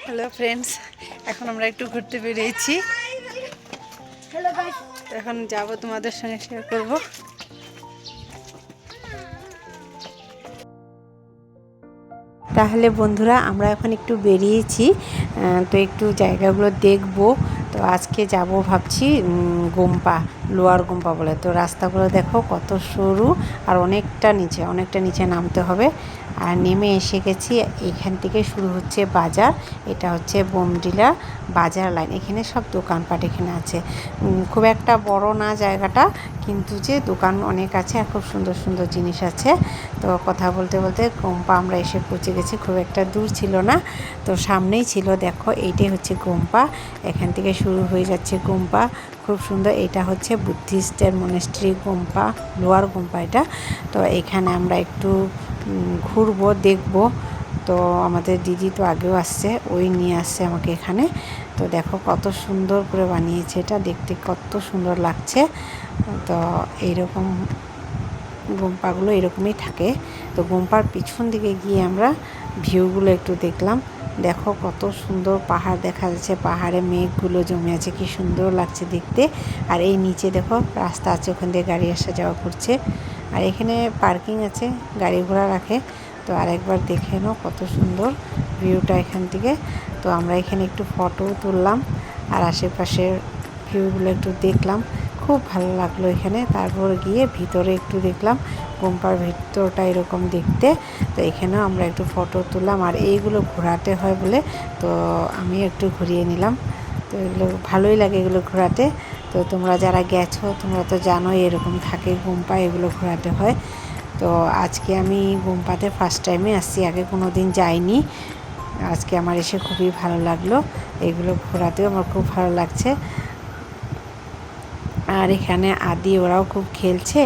Hello friends, এখন আমরা একটু ঘুরতে বেরিয়েছি। এখন যাব, তোমাদের সঙ্গে শেয়ার করব। তাহলে বন্ধুরা, আমরা এখন একটু বেরিয়েছি, তো একটু জায়গাগুলো দেখব। তো আজকে যাব ভাবছি গোম্পা, লোয়ার গোম্পা বলে। তো রাস্তাগুলো দেখো কত সরু আর অনেকটা নিচে নামতে হবে। আর নেমে এসে গেছি, এখান থেকে শুরু হচ্ছে বাজার। এটা হচ্ছে বোমডিলা বাজার লাইন। এখানে সব দোকানপাট এখানে আছে। খুব একটা বড় না জায়গাটা, কিন্তু যে দোকান অনেক আছে আর খুব সুন্দর সুন্দর জিনিস আছে। তো কথা বলতে বলতে গোম্পা আমরা এসে পৌঁছে গেছি। খুব একটা দূর ছিল না, তো সামনেই ছিল। দেখো এইটাই হচ্ছে গোম্পা, এখান থেকে শুরু হয়ে যাচ্ছে গোম্পা। খুব সুন্দর। এটা হচ্ছে বুদ্ধিস্টের মনেস্ট্রি গোম্পা, লোয়ার গোম্পা এটা। তো এখানে আমরা একটু ঘুরবো, দেখব। তো আমাদের দিদি তো আগেও আসছে, ওই নিয়ে আসছে আমাকে এখানে। তো দেখো কত সুন্দর করে বানিয়েছে, এটা দেখতে কত সুন্দর লাগছে। তো এইরকম গোম্পাগুলো এরকমই থাকে। তো গোম্পার পিছন দিকে গিয়ে আমরা ভিউগুলো একটু দেখলাম। দেখো কত সুন্দর পাহাড় দেখা যাচ্ছে, পাহাড়ে মেঘগুলো জমে আছে, কি সুন্দর লাগছে দেখতে। আর এই নিচে দেখো রাস্তা আছে, ওখান দিয়ে গাড়ি আসা যাওয়া করছে। আর এখানে পার্কিং আছে, গাড়ি ঘোড়া রাখে। তো আরেকবার দেখে নাও কত সুন্দর ভিউটা এখান থেকে। তো আমরা এখানে একটু ফটো তুললাম আর আশেপাশের ভিউগুলো একটু দেখলাম। খুব ভালো লাগলো এখানে। তারপর গিয়ে ভিতরে একটু দেখলাম, গোম্পার ভিতরটা এরকম দেখতে। তো এখানেও আমরা একটু ফটো তুললাম। আর এইগুলো ঘোরাতে হয় বলে, তো আমি একটু ঘুরিয়ে নিলাম। তো এগুলো ভালোই লাগে, এগুলো ঘোরাতে। তো তোমরা যারা গেছো তোমরা তো জানোই এরকম থাকে গোম্পা, এগুলো ঘোরাতে হয়। তো আজকে আমি গোম্পাতে ফার্স্ট টাইমে আসছি, আগে কোনো দিন যাইনি। আজকে আমার এসে খুবই ভালো লাগলো, এগুলো ঘোরাতেও আমার খুব ভালো লাগছে। আর এখানে আদি ওরাও খুব খেলছে।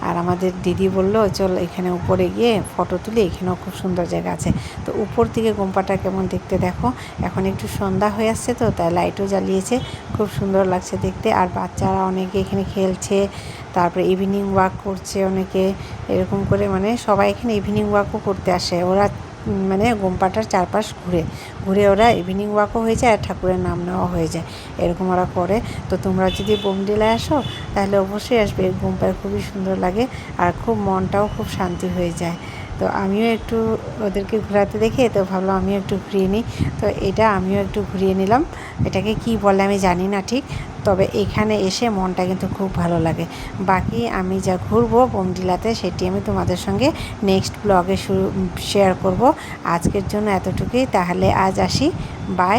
আর আমাদের দিদি বলল চল এখানে উপরে গিয়ে ফটো তুলি, এখানেও খুব সুন্দর জায়গা আছে। তো উপর থেকে গোম্পাটা কেমন দেখতে দেখো। এখন একটু সন্ধ্যা হয়ে আসছে, তো তাই লাইটও জ্বালিয়েছে, খুব সুন্দর লাগছে দেখতে। আর বাচ্চারা অনেকে এখানে খেলছে, তারপরে ইভিনিং ওয়াক করছে অনেকে। এরকম করে মানে সবাই এখানে ইভিনিং ওয়াকও করতে আসে। ওরা মানে গোম্পাটার চারপাশ ঘুরে ঘুরে ওরা ইভিনিং ওয়াকও হয়ে যায় আর ঠাকুরের নাম নেওয়া হয়ে যায়, এরকম ওরা করে। তো তোমরা যদি বোমডিলায় আসো তাহলে অবশ্যই আসবে, গোম্পায় খুবই সুন্দর লাগে আর খুব মনটাও খুব শান্তি হয়ে যায়। তো আমিও একটু ওদেরকে ঘোরাতে দেখে তো ভাবলাম আমিও একটু ঘুরিয়ে নিই। তো এটা আমিও একটু ঘুরিয়ে নিলাম। এটাকে কি বলে আমি জানি না ঠিক, তবে এখানে এসে মনটা কিন্তু খুব ভালো লাগে। বাকি আমি যা ঘুরবো বোমডিলাতে সেটি আমি তোমাদের সঙ্গে নেক্সট ব্লগে শেয়ার করব। আজকের জন্য এতটুকুই, তাহলে আজ আসি, বাই।